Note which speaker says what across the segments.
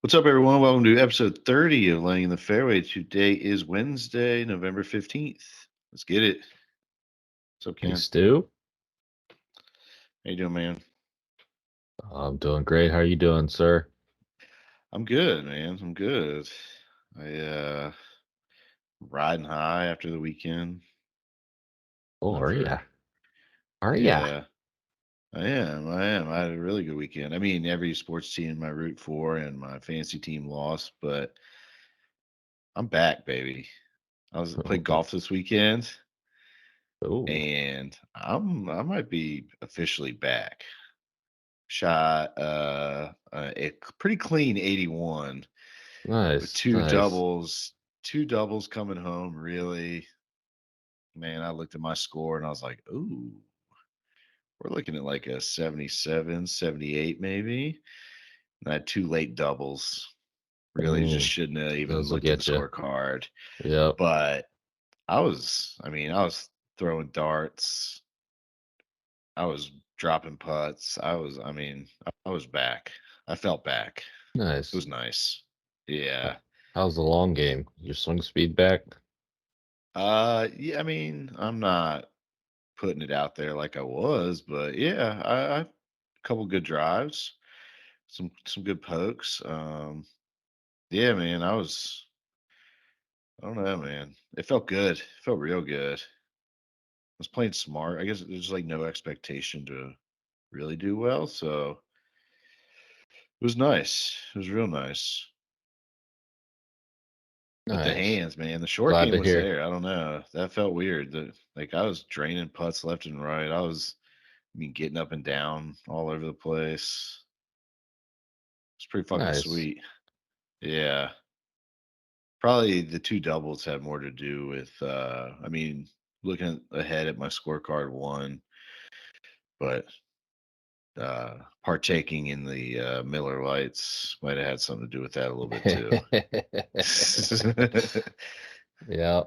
Speaker 1: What's up, everyone? Welcome to episode 30 of Laying in the Fairway. Today is Wednesday, November 15th. Let's get it. What's up,
Speaker 2: Hey,
Speaker 1: Ken?
Speaker 2: Stu.
Speaker 1: How you doing, man?
Speaker 2: I'm doing great. How are you doing, sir?
Speaker 1: I'm good, man. I'm good. I riding high after the weekend.
Speaker 2: Oh,
Speaker 1: Not
Speaker 2: are ya?
Speaker 1: for
Speaker 2: Are ya?
Speaker 1: Yeah, I am. I am. I had a really good weekend. I mean, every sports team I root for and my fantasy team lost, but I'm back, baby. I was played golf this weekend,
Speaker 2: Oh,
Speaker 1: and I might be officially back. Shot a pretty clean 81 with
Speaker 2: nice,
Speaker 1: two
Speaker 2: nice.
Speaker 1: doubles, two doubles coming home. Really, man, I looked at my score and I was like, ooh, we're looking at like a 77, 78 maybe. And I had two late doubles. Really just
Speaker 2: Mm,
Speaker 1: shouldn't have even
Speaker 2: those will
Speaker 1: looked at the
Speaker 2: get you.
Speaker 1: scorecard.
Speaker 2: Yep.
Speaker 1: But I was throwing darts. I was dropping putts. I was back. I felt back. It
Speaker 2: Nice.
Speaker 1: was nice. Yeah.
Speaker 2: How's the long game? Your swing speed back?
Speaker 1: Yeah, I mean, I'm not putting it out there like I was, but yeah, I a couple good drives, some good pokes. Yeah, man, I don't know, man. It felt good. It felt real good. I was playing smart. I guess there's like no expectation to really do well, so it was nice. It was real nice. But the
Speaker 2: Nice.
Speaker 1: hands, man, the short
Speaker 2: Glad
Speaker 1: game
Speaker 2: to
Speaker 1: was
Speaker 2: hear.
Speaker 1: there. I don't know. That felt weird. Like I was draining putts left and right. Getting up and down all over the place. It's pretty fucking
Speaker 2: Nice.
Speaker 1: sweet. Yeah. Probably the two doubles had more to do with looking ahead at my scorecard one, but partaking in the Miller Lights might have had something to do with that a little bit too.
Speaker 2: Yeah.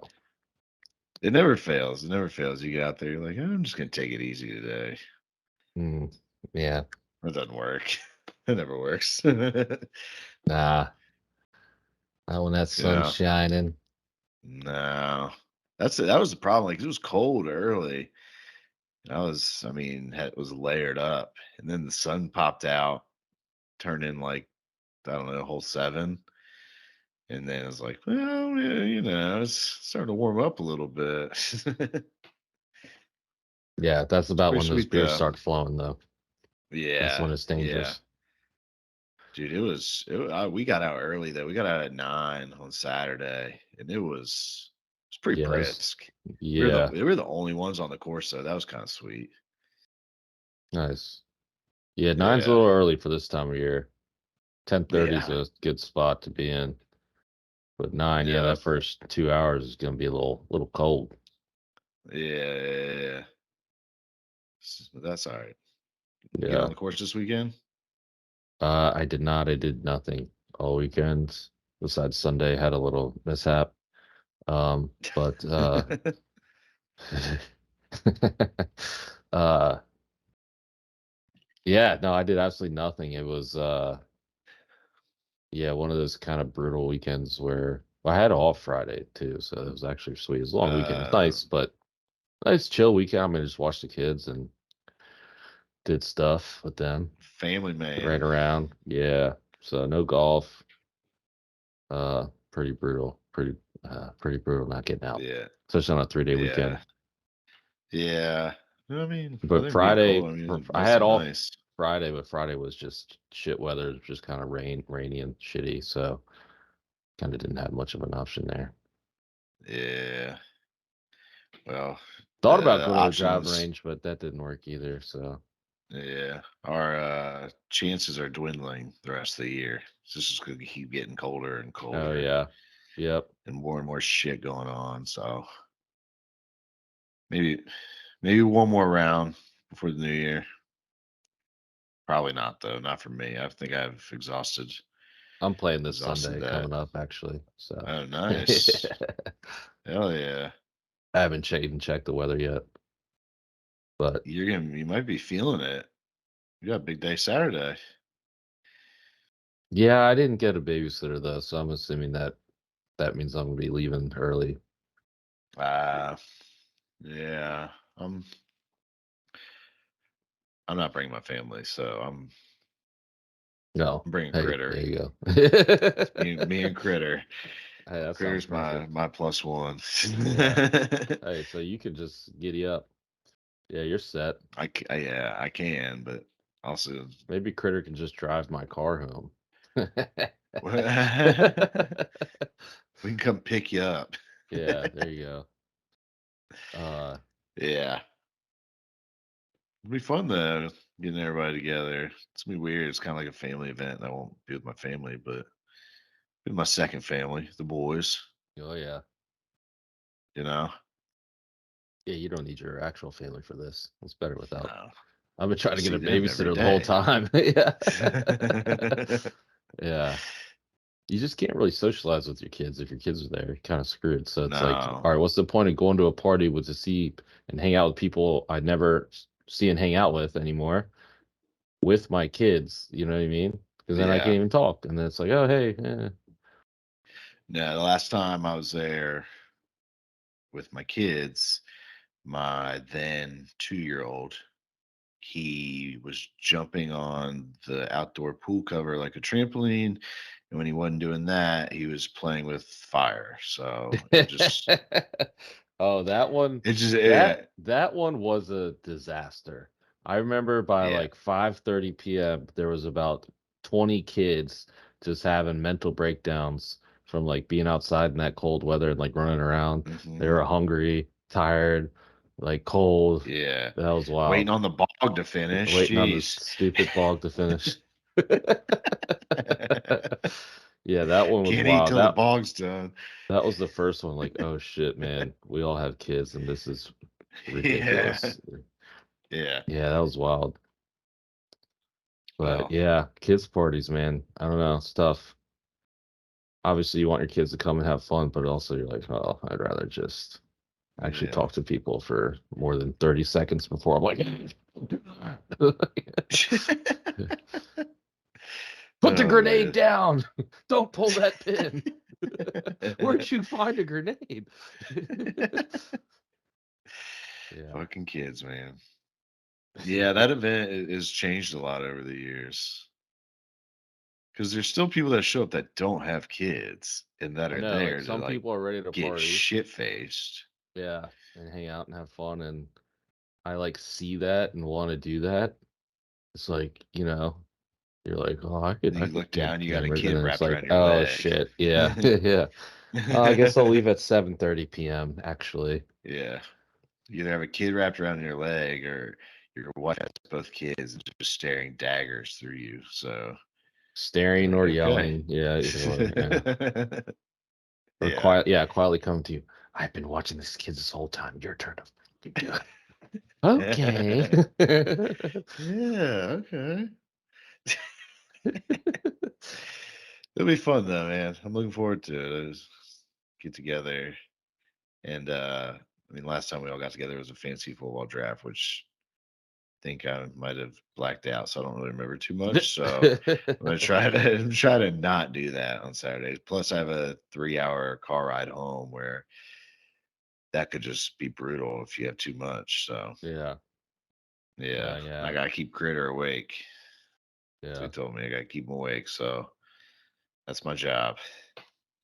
Speaker 1: It never fails. It never fails. You get out there, you're like, I'm just gonna take it easy today.
Speaker 2: Mm, yeah.
Speaker 1: That doesn't work. It never works.
Speaker 2: Nah. Not when that sun's
Speaker 1: Yeah.
Speaker 2: shining.
Speaker 1: No. That was the problem. Like it was cold early. Was layered up, and then the sun popped out, turned in like I don't know, hole seven, and then it's like, well, yeah, it's starting to warm up a little bit. It's
Speaker 2: Yeah, that's about
Speaker 1: pretty
Speaker 2: when those
Speaker 1: sweet
Speaker 2: beers
Speaker 1: though.
Speaker 2: start flowing, though. That's
Speaker 1: Yeah,
Speaker 2: when it's
Speaker 1: yeah,
Speaker 2: dangerous.
Speaker 1: dude. We got out early though. We got out at 9 on Saturday, and it was pretty
Speaker 2: Yes.
Speaker 1: brisk.
Speaker 2: Yeah.
Speaker 1: We were the only ones on the course, so that was kind of sweet.
Speaker 2: Nice. Yeah, nine's a
Speaker 1: Yeah,
Speaker 2: little early for this time of year. 10:30 is
Speaker 1: yeah,
Speaker 2: a good spot to be in. But nine, yeah,
Speaker 1: yeah,
Speaker 2: that first 2 hours is gonna be a little cold.
Speaker 1: yeah. That's all right. You get on
Speaker 2: Yeah.
Speaker 1: the course this weekend?
Speaker 2: I did not. I did nothing all weekend. Besides Sunday, had a little mishap. But uh yeah, no, I did absolutely nothing. It was yeah, one of those kind of brutal weekends where well, I had off Friday too, so it was actually sweet. It was a long weekend. It was
Speaker 1: uh,
Speaker 2: nice, but nice chill weekend. I'm gonna just watch the kids and did stuff with them.
Speaker 1: family
Speaker 2: Ran
Speaker 1: man.
Speaker 2: around. Yeah. So no golf. Pretty brutal. Pretty brutal not getting out.
Speaker 1: Yeah,
Speaker 2: Especially on a 3-day
Speaker 1: yeah,
Speaker 2: weekend.
Speaker 1: yeah.
Speaker 2: But
Speaker 1: Other than being
Speaker 2: Friday
Speaker 1: cold, I mean,
Speaker 2: for
Speaker 1: it's
Speaker 2: I
Speaker 1: mostly
Speaker 2: had off
Speaker 1: nice.
Speaker 2: Friday, but Friday was just shit weather. It was just kind of rainy and shitty. So kind of didn't have much of an option there.
Speaker 1: Yeah. Well,
Speaker 2: Thought about
Speaker 1: the
Speaker 2: going to the driving
Speaker 1: options.
Speaker 2: range, but that didn't work either. So
Speaker 1: Yeah, our chances are dwindling the rest of the year. It's just going to keep getting colder and
Speaker 2: oh
Speaker 1: colder,
Speaker 2: yeah. Yep.
Speaker 1: and more shit going on. So maybe maybe one more round before the new year. Probably not though. Not for me. I think I've
Speaker 2: I'm playing this
Speaker 1: exhausted
Speaker 2: Sunday
Speaker 1: that.
Speaker 2: coming up actually. So
Speaker 1: Oh,
Speaker 2: I
Speaker 1: nice. Hell yeah.
Speaker 2: haven't even checked the weather yet. But
Speaker 1: You might be feeling it. You got a big day Saturday.
Speaker 2: Yeah, I didn't get a babysitter though, so I'm assuming that that means I'm gonna be leaving early.
Speaker 1: Uh, yeah. I'm I'm not bringing my family, so
Speaker 2: No.
Speaker 1: I'm bringing
Speaker 2: Hey,
Speaker 1: Critter.
Speaker 2: there you go.
Speaker 1: It's me and Critter.
Speaker 2: Hey, that sounds
Speaker 1: Critter's my
Speaker 2: perfect.
Speaker 1: my plus one.
Speaker 2: Yeah. Hey, so you can just giddy up. Yeah, you're set.
Speaker 1: Yeah, I can, but also
Speaker 2: Maybe Critter can just drive my car home.
Speaker 1: we can come pick you up.
Speaker 2: Yeah, there you go. Uh,
Speaker 1: Yeah. It'll be fun though, getting everybody together. It's gonna be weird. It's kind of like a family event. I won't be with my family, but with my second family, the boys.
Speaker 2: oh yeah.
Speaker 1: You know,
Speaker 2: Yeah, you don't need your actual family for this. It's better without.
Speaker 1: no,
Speaker 2: I've been trying
Speaker 1: I
Speaker 2: to get
Speaker 1: see
Speaker 2: a
Speaker 1: them every
Speaker 2: babysitter the whole
Speaker 1: day.
Speaker 2: time. Yeah. Yeah. You just can't really socialize with your kids if your kids are there. You're kind of screwed. So it's like,
Speaker 1: No,
Speaker 2: all right, what's the point of going to a party with to see and hang out with people I never see and hang out with anymore with my kids? You know what I mean? Because then I can't
Speaker 1: yeah,
Speaker 2: even talk. And then it's like, oh, hey,
Speaker 1: no. The last time I was there with my kids, my then 2-year old, he was jumping on the outdoor pool cover like a trampoline. And when he wasn't doing that, he was playing with fire. So
Speaker 2: oh, that one,
Speaker 1: it just, yeah,
Speaker 2: that one was a disaster. I remember by
Speaker 1: yeah.
Speaker 2: like 5:30 p.m. there was about 20 kids just having mental breakdowns from like being outside in that cold weather and like running around. They
Speaker 1: Hmm.
Speaker 2: were hungry, tired, like cold.
Speaker 1: Yeah.
Speaker 2: That was
Speaker 1: Waiting
Speaker 2: wild.
Speaker 1: on the bog to finish.
Speaker 2: Waiting on the
Speaker 1: Jeez.
Speaker 2: stupid bog to finish. Yeah, that one was
Speaker 1: Can't eat
Speaker 2: wild.
Speaker 1: till the bog's done.
Speaker 2: That was the first one, like, "Oh, shit, man. We all have kids, and this is
Speaker 1: Yeah.
Speaker 2: ridiculous."
Speaker 1: Yeah.
Speaker 2: Yeah, that was wild. But,
Speaker 1: Well,
Speaker 2: yeah, kids parties, man. I don't know, it's tough. Obviously, you want your kids to come and have fun, but also you're like, "Oh, I'd rather just actually
Speaker 1: yeah.
Speaker 2: talk to people for more than 30 seconds before I'm like, put the
Speaker 1: Oh
Speaker 2: grenade
Speaker 1: man.
Speaker 2: down. Don't pull that pin. Where'd you find a grenade?" Yeah.
Speaker 1: Fucking kids, man. Yeah, that event has changed a lot over the years. Because there's still people that show up that don't have kids and that
Speaker 2: I
Speaker 1: are
Speaker 2: know, like,
Speaker 1: there to
Speaker 2: some
Speaker 1: like
Speaker 2: people are ready to
Speaker 1: get
Speaker 2: party.
Speaker 1: shit faced.
Speaker 2: Yeah, and hang out and have fun, and I, like, see that and wanna do that. It's like, you're like, "Oh,
Speaker 1: And
Speaker 2: I
Speaker 1: you
Speaker 2: could
Speaker 1: look
Speaker 2: get
Speaker 1: down, you got a
Speaker 2: hammered," and
Speaker 1: kid
Speaker 2: then it's
Speaker 1: wrapped
Speaker 2: like,
Speaker 1: around your
Speaker 2: "Oh,
Speaker 1: leg.
Speaker 2: shit, yeah, yeah. I guess I'll leave at 7:30 PM, actually."
Speaker 1: Yeah. You either have a kid wrapped around your leg or your wife has both kids and just staring daggers through you. So you're
Speaker 2: Staring
Speaker 1: like,
Speaker 2: or
Speaker 1: okay.
Speaker 2: yelling, yeah, either or, yeah. Or
Speaker 1: Yeah.
Speaker 2: quietly coming to you, "I've been watching these kids this whole time, your turn to fucking do it." "Okay."
Speaker 1: Yeah, okay. It'll be fun though, man. I'm looking forward to it. Just get together and I mean last time we all got together was a fantasy football draft, which I think I might have blacked out, so I don't really remember too much. So I'm gonna try to try to not do that on Saturdays. Plus I have a 3-hour car ride home where that could just be brutal if you have too much. So
Speaker 2: Yeah.
Speaker 1: yeah. And I
Speaker 2: Yeah,
Speaker 1: gotta keep Critter awake. So he
Speaker 2: yeah.
Speaker 1: told me I gotta keep him awake. So that's my job.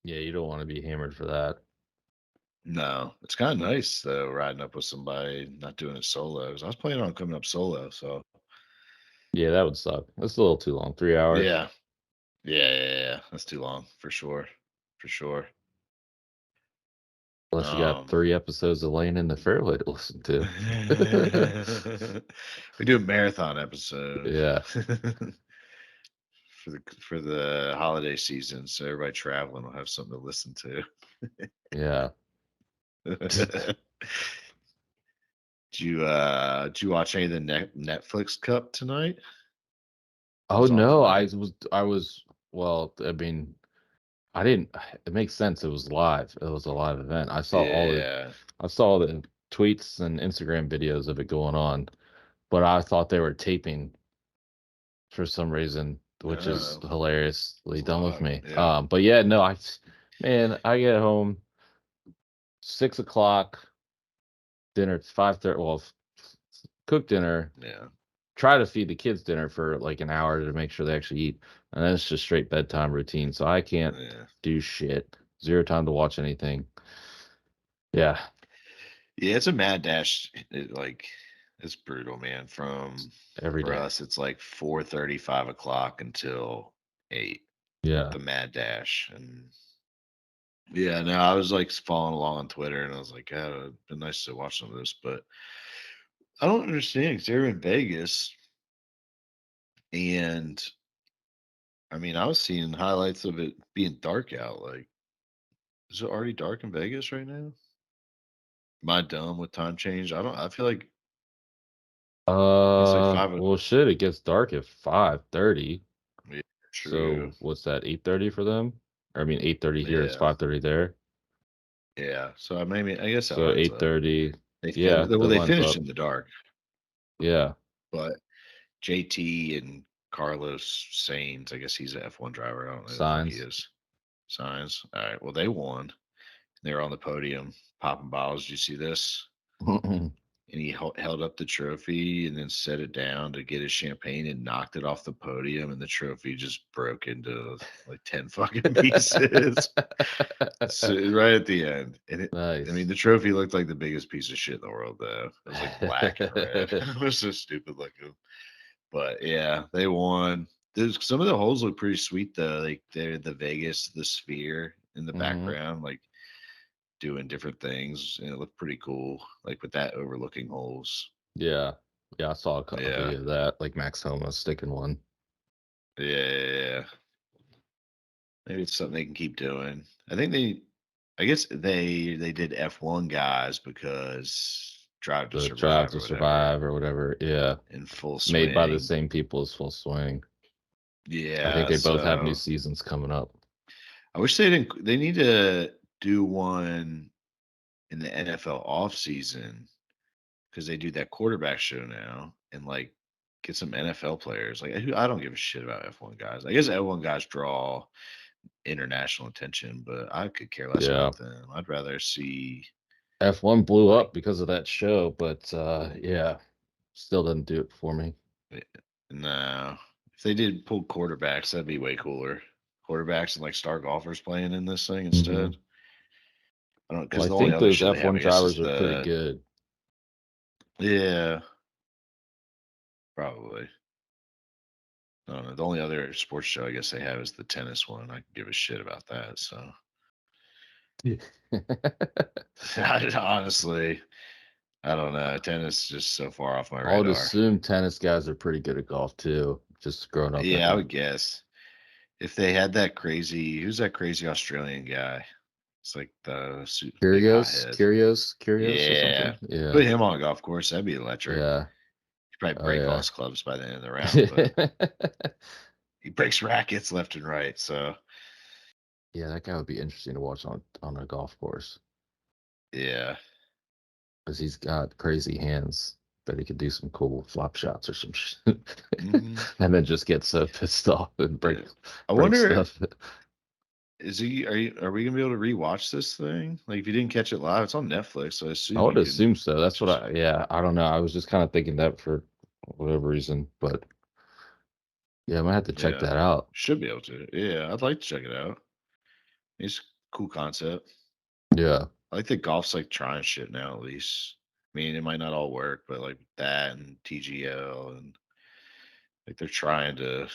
Speaker 2: Yeah, you don't wanna be hammered for that.
Speaker 1: No, it's kind of nice though, riding up with somebody, not doing it solo. 'Cause I was planning on coming up solo. So
Speaker 2: Yeah, that would suck. That's a little too long, 3 hours.
Speaker 1: yeah, yeah. That's too long for sure, for sure.
Speaker 2: Unless you got
Speaker 1: Um,
Speaker 2: 3 episodes of Laying in the Fairway to listen to.
Speaker 1: we do a marathon episode
Speaker 2: Yeah,
Speaker 1: for the holiday season, so everybody traveling will have something to listen to.
Speaker 2: yeah.
Speaker 1: Did you watch any of the Netflix Cup tonight? It
Speaker 2: Oh,
Speaker 1: was on
Speaker 2: no,
Speaker 1: tonight.
Speaker 2: well, I mean, I didn't it makes sense, it was live. It was a live event.
Speaker 1: Yeah.
Speaker 2: I saw the tweets and Instagram videos of it going on, but I thought they were taping for some reason. which is
Speaker 1: Oh,
Speaker 2: hilariously
Speaker 1: it's a
Speaker 2: done with
Speaker 1: lot.
Speaker 2: me.
Speaker 1: Yeah.
Speaker 2: But yeah, no, man, I get home 6 o'clock, dinner. It's 5:30. Well, cook dinner.
Speaker 1: Yeah.
Speaker 2: Try to feed the kids dinner for like an hour to make sure they actually eat, and then it's just straight bedtime routine. So I can't
Speaker 1: Yeah.
Speaker 2: do shit. Zero time to watch anything. Yeah,
Speaker 1: Yeah, it's a mad dash. It's brutal, man.
Speaker 2: every
Speaker 1: For
Speaker 2: day.
Speaker 1: us, it's like 4:30, 5 o'clock until 8,
Speaker 2: Yeah.
Speaker 1: the mad dash. And yeah, no, I was like following along on Twitter and I was like, oh, it'd been nice to watch some of this, but I don't understand because they're in Vegas. And I mean, I was seeing highlights of it being dark out. Like, is it already dark in Vegas right now? Am I dumb with time change? I feel like it's like
Speaker 2: Well, shit, it gets dark at 5:30.
Speaker 1: yeah, true.
Speaker 2: So what's that? 8:30 for them? Or I mean, 8:30 here is
Speaker 1: Yeah.
Speaker 2: 5:30 there.
Speaker 1: Yeah. So maybe I guess that
Speaker 2: So
Speaker 1: lines up.
Speaker 2: 8:30.
Speaker 1: They
Speaker 2: Yeah,
Speaker 1: well,
Speaker 2: that
Speaker 1: they
Speaker 2: lines
Speaker 1: finished
Speaker 2: up.
Speaker 1: in the dark,
Speaker 2: Yeah,
Speaker 1: but JT and Carlos Sainz, I guess he's an F1 driver. I don't know who the fuck he
Speaker 2: signs.
Speaker 1: is. Signs. All right. Well, they won. They were on the podium popping bottles. Did you see this? And he held up the trophy and then set it down to get his champagne and knocked it off the podium, and the trophy just broke into like 10 fucking pieces. So right at the end, and I mean,
Speaker 2: Nice.
Speaker 1: the trophy looked like the biggest piece of shit in the world, though. It was like black and red. It was so stupid looking. But yeah, they won. Some of the holes look pretty sweet though. Like they're the Vegas, the Sphere in the
Speaker 2: Mhm.
Speaker 1: background, like doing different things, and it looked pretty cool. Like with that overlooking holes.
Speaker 2: Yeah. Yeah, I saw a
Speaker 1: Yeah,
Speaker 2: video of that, like Max Homa sticking one.
Speaker 1: yeah, yeah, yeah. Maybe it's something they can keep doing. I think they, I guess they did F1 guys because Drive to
Speaker 2: The Drive
Speaker 1: Survive
Speaker 2: to
Speaker 1: or whatever
Speaker 2: Survive or whatever. Yeah.
Speaker 1: in full
Speaker 2: Made by the
Speaker 1: swing.
Speaker 2: same people as Full Swing. I think
Speaker 1: Yeah,
Speaker 2: they both have new
Speaker 1: so
Speaker 2: seasons coming up.
Speaker 1: I wish they didn't. They need to do one in the NFL off season because they do that quarterback show now and like get some NFL players. Like I don't give a shit about F1 guys. I guess F1 guys draw international attention, but I could care less
Speaker 2: Yeah.
Speaker 1: about them. I'd rather see
Speaker 2: F1 blew
Speaker 1: like
Speaker 2: up because of that show, but yeah, still doesn't do it for me.
Speaker 1: eh, no. If they did pull quarterbacks, that'd be way cooler. Quarterbacks and like star golfers playing in this thing
Speaker 2: Hmm.
Speaker 1: instead. I don't
Speaker 2: Well,
Speaker 1: because
Speaker 2: I
Speaker 1: the only
Speaker 2: think
Speaker 1: other
Speaker 2: those
Speaker 1: show they have,
Speaker 2: F1
Speaker 1: I guess, is
Speaker 2: drivers are pretty good.
Speaker 1: yeah, probably. I don't know. The only other sports show I guess they have is the tennis one. I can give a shit about that. So honestly, I don't know. Tennis is just so far off my
Speaker 2: I would
Speaker 1: radar.
Speaker 2: assume tennis guys are pretty good at golf too, just growing up in
Speaker 1: Yeah, I
Speaker 2: it.
Speaker 1: would guess if they had that crazy, who's that crazy Australian guy? It's like the big hothead.
Speaker 2: Curios or
Speaker 1: Yeah,
Speaker 2: something. Yeah,
Speaker 1: put him on a golf course. That'd be electric.
Speaker 2: yeah,
Speaker 1: He'd probably
Speaker 2: oh
Speaker 1: break all
Speaker 2: yeah.
Speaker 1: his clubs by the end of the round, but he breaks rackets left and right. So
Speaker 2: Yeah, that guy would be interesting to watch on a golf course
Speaker 1: yeah.
Speaker 2: because he's got crazy hands. Bet he could do some cool flop shots or some shit,
Speaker 1: Hmm.
Speaker 2: and then just get so pissed off and
Speaker 1: Yeah. I
Speaker 2: break
Speaker 1: wonder,
Speaker 2: stuff.
Speaker 1: are we gonna be able to rewatch this thing? Like if you didn't catch it live, it's on Netflix, so I
Speaker 2: I
Speaker 1: assume
Speaker 2: would
Speaker 1: you can
Speaker 2: assume so. That's what
Speaker 1: just
Speaker 2: I. Yeah, I don't know. I was just kind of thinking that for whatever reason, but yeah, I might have to check
Speaker 1: yeah.
Speaker 2: that out.
Speaker 1: Should be able to. Yeah, I'd like to check it out. It's a cool concept.
Speaker 2: Yeah,
Speaker 1: I like that golf's like trying shit now at least. I mean, it might not all work, but like that and TGL and like they're trying to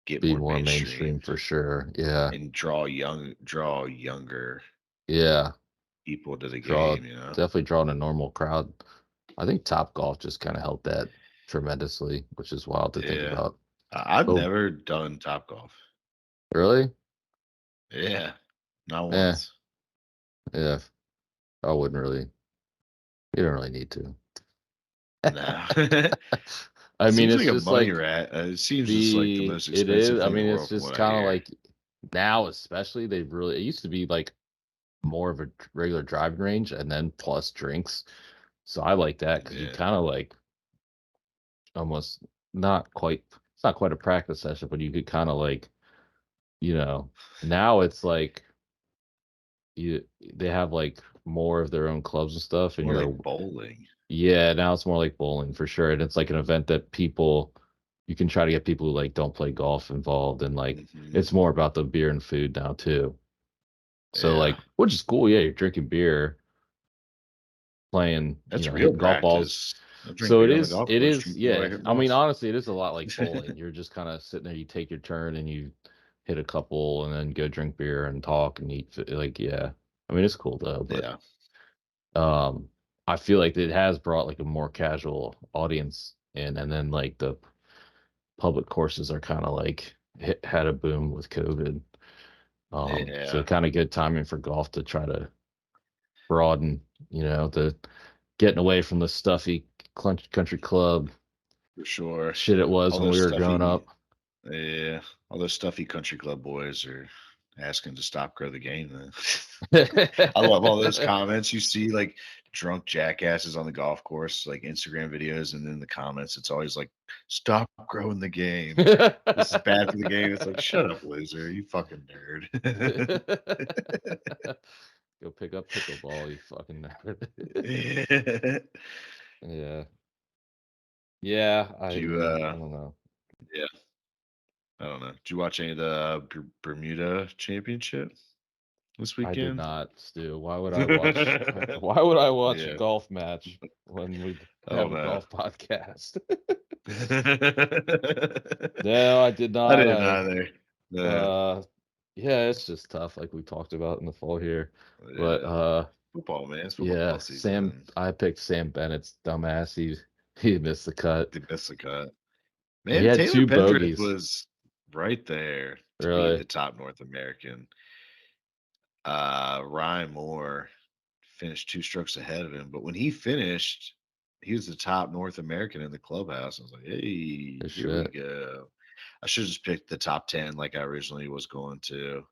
Speaker 1: get
Speaker 2: be
Speaker 1: more
Speaker 2: more mainstream
Speaker 1: mainstream
Speaker 2: for sure. Yeah,
Speaker 1: and draw younger
Speaker 2: yeah.
Speaker 1: people to the
Speaker 2: Draw
Speaker 1: game, you know.
Speaker 2: Definitely drawing a normal crowd. I think Top Golf just kind of helped that tremendously, which is wild to think
Speaker 1: Yeah.
Speaker 2: about.
Speaker 1: I've
Speaker 2: Oh,
Speaker 1: never done Top Golf.
Speaker 2: really?
Speaker 1: Yeah. Not
Speaker 2: Yeah,
Speaker 1: once.
Speaker 2: yeah. I wouldn't really. You don't really need to.
Speaker 1: No. It
Speaker 2: I mean,
Speaker 1: seems like
Speaker 2: it's
Speaker 1: a
Speaker 2: just
Speaker 1: money
Speaker 2: like
Speaker 1: rat. It seems just like the most
Speaker 2: it
Speaker 1: expensive
Speaker 2: is. I
Speaker 1: thing in the
Speaker 2: mean, it's
Speaker 1: world from
Speaker 2: just
Speaker 1: what I
Speaker 2: kind of
Speaker 1: hear.
Speaker 2: like now, especially they've really. It used to be like more of a regular driving range, and then plus drinks. So I like that because you
Speaker 1: Yeah.
Speaker 2: kind of like almost not quite. it's not quite a practice session, but you could kind of like, you know, now it's like you they have like more of their own clubs and stuff, and
Speaker 1: More
Speaker 2: you're
Speaker 1: like bowling.
Speaker 2: yeah, now it's more like bowling for sure, and it's like an event that people you can try to get people who like don't play golf involved, and like
Speaker 1: Mhm.
Speaker 2: it's more about the beer and food now too. So
Speaker 1: Yeah.
Speaker 2: like, which is cool. Yeah, you're drinking beer, playing,
Speaker 1: That's real
Speaker 2: hitting golf balls.
Speaker 1: practice. I'll drink
Speaker 2: So
Speaker 1: beer on the golf
Speaker 2: it
Speaker 1: course,
Speaker 2: is,
Speaker 1: drink beer while I
Speaker 2: yeah.
Speaker 1: hit
Speaker 2: I mean,
Speaker 1: balls.
Speaker 2: honestly, it is a lot like bowling. You're just kind of sitting there, you take your turn and you hit a couple and then go drink beer and talk and eat. Like, yeah. I mean, it's cool though, but
Speaker 1: Yeah,
Speaker 2: um, I feel like it has brought like a more casual audience in, and then like the public courses are kind of like had a boom with COVID. So
Speaker 1: yeah,
Speaker 2: kind of good timing for golf to try to broaden, the getting away from the stuffy country club
Speaker 1: for sure.
Speaker 2: shit it was
Speaker 1: All
Speaker 2: when
Speaker 1: those
Speaker 2: we were growing
Speaker 1: stuffy
Speaker 2: up.
Speaker 1: Yeah, all those stuffy country club boys are asking to stop grow the game then. I love all those comments you see, like, drunk jackasses on the golf course, like, Instagram videos, and in the comments, it's always like, "Stop growing the game. This is bad for the game." It's like, "Shut up, loser, you fucking nerd."
Speaker 2: Go pick up pickleball, you fucking nerd.
Speaker 1: Yeah.
Speaker 2: Yeah. Yeah,
Speaker 1: Do
Speaker 2: I
Speaker 1: you,
Speaker 2: mean, I don't know.
Speaker 1: yeah, I don't know. Did you watch any of the Bermuda Championship this
Speaker 2: I did
Speaker 1: weekend?
Speaker 2: not, Stu. Why would I watch a
Speaker 1: Yeah,
Speaker 2: golf match when we
Speaker 1: I
Speaker 2: have
Speaker 1: don't
Speaker 2: a
Speaker 1: know.
Speaker 2: golf podcast?
Speaker 1: I
Speaker 2: No, I did not.
Speaker 1: didn't either. Yeah,
Speaker 2: Uh yeah, it's just tough like we talked about in the fall here. But
Speaker 1: yeah. Football, man. It's football
Speaker 2: yeah,
Speaker 1: season.
Speaker 2: I picked Sam Bennett's dumbass. He missed the cut.
Speaker 1: They missed the cut.
Speaker 2: He
Speaker 1: Man,
Speaker 2: had
Speaker 1: Taylor
Speaker 2: two
Speaker 1: Pendrith
Speaker 2: bogeys.
Speaker 1: was right there to be
Speaker 2: Really.
Speaker 1: the top North American. Ryan Moore finished 2 strokes ahead of him, but when he finished, he was the top North American in the clubhouse. I was like, "Hey,
Speaker 2: Good
Speaker 1: here we
Speaker 2: shit.
Speaker 1: go." I should have just picked the top 10 like I originally was going to,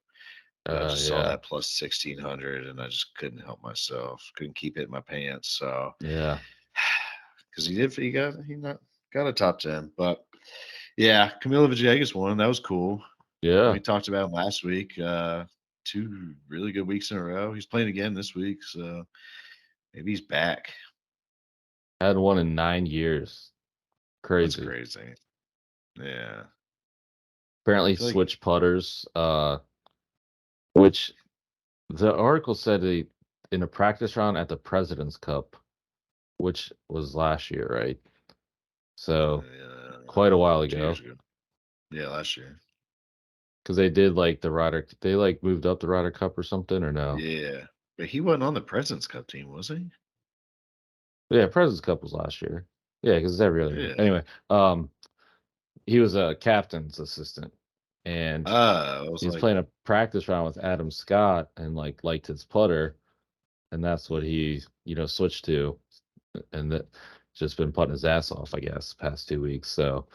Speaker 1: but I just saw
Speaker 2: Yeah.
Speaker 1: that plus 1,600 and I just couldn't help myself. Couldn't keep it in my pants. So,
Speaker 2: Yeah.
Speaker 1: because he not got a top 10. But yeah, Camilo Villegas won. That was cool.
Speaker 2: Yeah.
Speaker 1: We talked about him last week. 2 really good weeks in a row. He's playing again this week. So maybe he's back.
Speaker 2: Had one in 9 years.
Speaker 1: That's
Speaker 2: Crazy.
Speaker 1: crazy. Yeah.
Speaker 2: Apparently
Speaker 1: I feel like
Speaker 2: switched putters, which the article said they in a practice round at the President's Cup, which was last year, right? So quite a while
Speaker 1: 2 years
Speaker 2: ago.
Speaker 1: ago. Yeah, last year.
Speaker 2: Because they did like they like moved up the Ryder Cup or something, or no?
Speaker 1: Yeah. But he wasn't on the President's Cup team, was he?
Speaker 2: Yeah, President's Cup was last year. Yeah, because it's every other year.
Speaker 1: Yeah.
Speaker 2: Anyway, he was a captain's assistant, and
Speaker 1: I was
Speaker 2: he was
Speaker 1: like,
Speaker 2: playing a practice round with Adam Scott and like liked his putter, and that's what
Speaker 1: mm,
Speaker 2: he switched to, and that just been putting his ass off, I guess, past 2 weeks. So,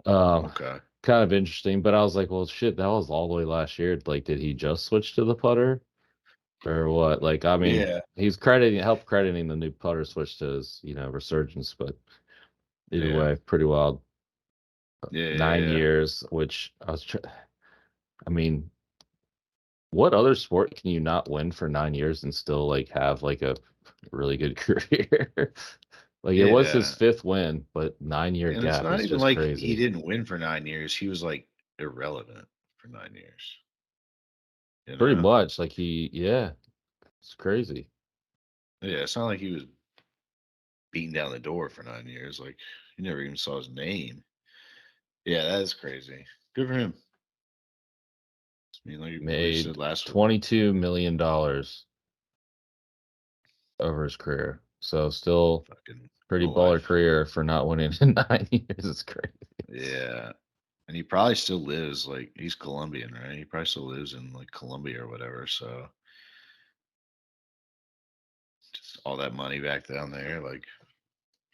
Speaker 2: um,
Speaker 1: okay.
Speaker 2: kind of interesting. But I was like, well, shit, that was all the way last year. Like, did he just switch to the putter or what? Like, I mean,
Speaker 1: Yeah.
Speaker 2: he's help crediting the new putter switch to his resurgence, but either
Speaker 1: Yeah.
Speaker 2: way, pretty wild.
Speaker 1: Yeah. Yeah.
Speaker 2: Nine
Speaker 1: Yeah.
Speaker 2: years, which I mean, what other sport can you not win for 9 years and still like have like a really good career? Like it was his
Speaker 1: Yeah.
Speaker 2: fifth win, but 9 year
Speaker 1: And it's
Speaker 2: gap
Speaker 1: not
Speaker 2: is
Speaker 1: even
Speaker 2: just
Speaker 1: like he
Speaker 2: crazy.
Speaker 1: didn't win for 9 years. He was like irrelevant for 9 years. You
Speaker 2: Pretty
Speaker 1: know?
Speaker 2: much. Like yeah, it's crazy.
Speaker 1: Yeah. It's not like he was beating down the door for 9 years. Like you never even saw his name. Yeah, that is crazy. Good for him. I mean, like we said
Speaker 2: Made
Speaker 1: last week,
Speaker 2: $22 million over his career. So still
Speaker 1: fucking
Speaker 2: pretty
Speaker 1: no
Speaker 2: baller
Speaker 1: life.
Speaker 2: career for not winning in 9 years. It's crazy.
Speaker 1: Yeah. And he probably still lives like he's Colombian, right? He probably still lives in like Colombia or whatever. So just all that money back down there, like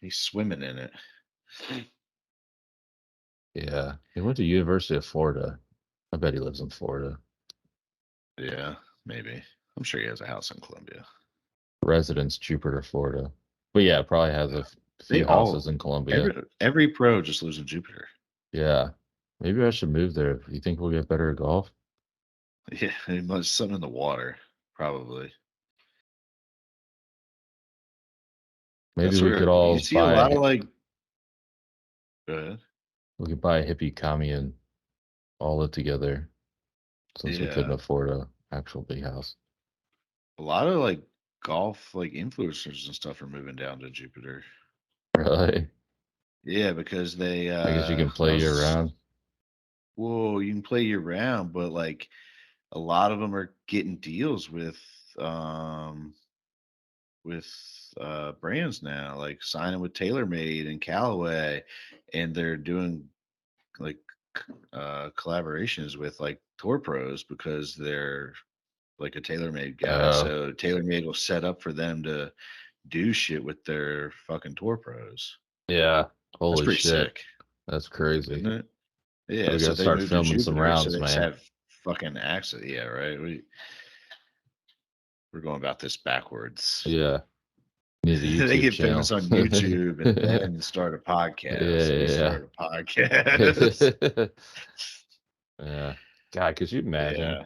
Speaker 1: he's swimming in it.
Speaker 2: Yeah. He went to University of Florida. I bet he lives in Florida.
Speaker 1: Yeah, maybe. I'm sure he has a house in Colombia.
Speaker 2: Residence, Jupiter, Florida. But yeah, probably has
Speaker 1: Uh,
Speaker 2: a
Speaker 1: they
Speaker 2: few houses
Speaker 1: all
Speaker 2: in Colombia.
Speaker 1: every pro just lives in Jupiter.
Speaker 2: Yeah. Maybe I should move there. You think we'll get better at golf?
Speaker 1: Yeah, it must something in the water, probably.
Speaker 2: Maybe
Speaker 1: That's
Speaker 2: we could
Speaker 1: where you
Speaker 2: all
Speaker 1: see a lot
Speaker 2: buy
Speaker 1: of like. Go ahead.
Speaker 2: we could buy a hippie commie and all live together since we couldn't
Speaker 1: Yeah,
Speaker 2: afford a actual big house.
Speaker 1: a lot of like golf like influencers and stuff are moving down to Jupiter.
Speaker 2: Really?
Speaker 1: Yeah, because they
Speaker 2: I guess you can
Speaker 1: I
Speaker 2: play year
Speaker 1: was
Speaker 2: round.
Speaker 1: well, you can play year round, but like a lot of them are getting deals um with brands now, like signing with TaylorMade and Callaway, and they're doing like collaborations with like tour pros because they're like a TaylorMade guy.
Speaker 2: Oh,
Speaker 1: So TaylorMade will set up for them to do shit with their fucking tour pros.
Speaker 2: yeah.
Speaker 1: That's
Speaker 2: Holy
Speaker 1: pretty
Speaker 2: shit.
Speaker 1: sick,
Speaker 2: That's
Speaker 1: isn't
Speaker 2: crazy.
Speaker 1: it?
Speaker 2: So
Speaker 1: Yeah,
Speaker 2: we
Speaker 1: so
Speaker 2: gotta
Speaker 1: they
Speaker 2: start
Speaker 1: moved to
Speaker 2: filming some
Speaker 1: Jupiter, so
Speaker 2: rounds,
Speaker 1: they just
Speaker 2: man.
Speaker 1: have fucking access. Yeah, right. We're going about this backwards.
Speaker 2: Yeah. Need a
Speaker 1: They
Speaker 2: YouTube
Speaker 1: get
Speaker 2: channel.
Speaker 1: famous on YouTube and then start a podcast. We
Speaker 2: Yeah,
Speaker 1: start a podcast.
Speaker 2: yeah. Yeah. God, could you imagine
Speaker 1: Yeah,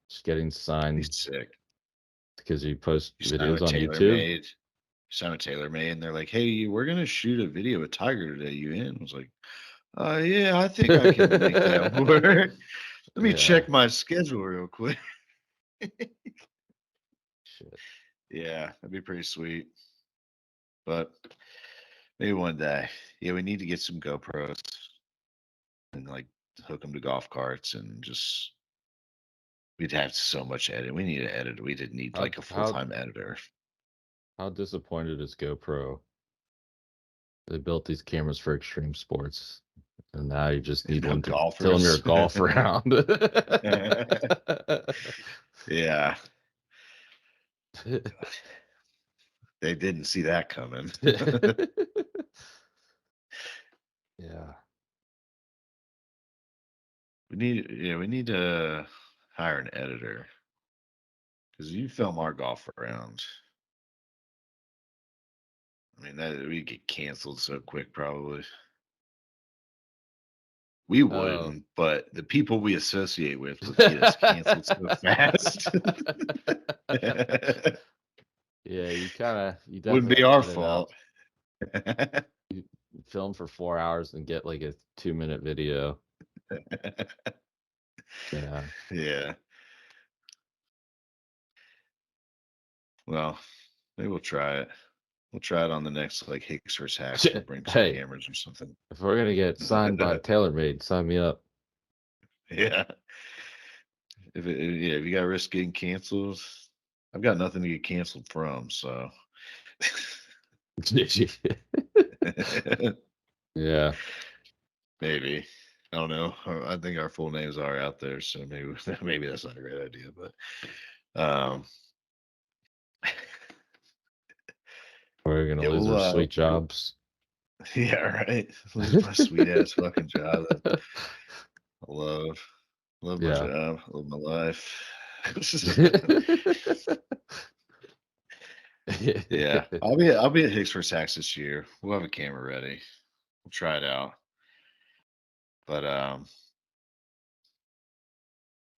Speaker 2: just getting
Speaker 1: he's
Speaker 2: signed
Speaker 1: sick.
Speaker 2: because you post
Speaker 1: You sign
Speaker 2: videos
Speaker 1: with
Speaker 2: on YouTube?
Speaker 1: TaylorMade. You sign with TaylorMade, and they're like, "Hey, we're gonna shoot a video with Tiger today. You in?" I was like, yeah, I think I can make that work. Let me
Speaker 2: Yeah.
Speaker 1: check my schedule real quick."
Speaker 2: Shit.
Speaker 1: Yeah, that'd be pretty sweet. But maybe one day. Yeah, we need to get some GoPros and like hook them to golf carts and just we'd have so much edit. We need an editor. We didn't need
Speaker 2: How
Speaker 1: like a full
Speaker 2: how
Speaker 1: time editor.
Speaker 2: how disappointed is GoPro? They built these cameras for extreme sports, and now you just need
Speaker 1: No
Speaker 2: one to film your
Speaker 1: golfers.
Speaker 2: golf round.
Speaker 1: Yeah, they didn't see that coming.
Speaker 2: Yeah.
Speaker 1: We need to hire an editor because you film our golf round. I mean, that we get canceled so quick, probably. We
Speaker 2: Oh.
Speaker 1: wouldn't, but the people we associate with would get us canceled so fast.
Speaker 2: Yeah, you
Speaker 1: Wouldn't
Speaker 2: definitely
Speaker 1: be
Speaker 2: have to
Speaker 1: our
Speaker 2: edit out.
Speaker 1: fault.
Speaker 2: You film for 4 hours and get like a 2-minute video. Yeah.
Speaker 1: Yeah. Well, maybe we'll try it. We'll try it on the next like Hicks vs. Hacks. We'll bring some
Speaker 2: Hey,
Speaker 1: cameras or something.
Speaker 2: if we're gonna get signed by TaylorMade, sign me up.
Speaker 1: Yeah. Yeah, if you got to risk getting canceled, I've got nothing to get canceled from. So
Speaker 2: Yeah.
Speaker 1: maybe. I don't know. I think our full names are out there, so maybe maybe that's not a great idea. But um,
Speaker 2: We're gonna
Speaker 1: yeah,
Speaker 2: lose our sweet jobs.
Speaker 1: yeah, right. Lose my sweet ass fucking job that I love my
Speaker 2: Yeah.
Speaker 1: job, love my life. Yeah, I'll be at Hicks for Saks this year. We'll have a camera ready. We'll try it out. But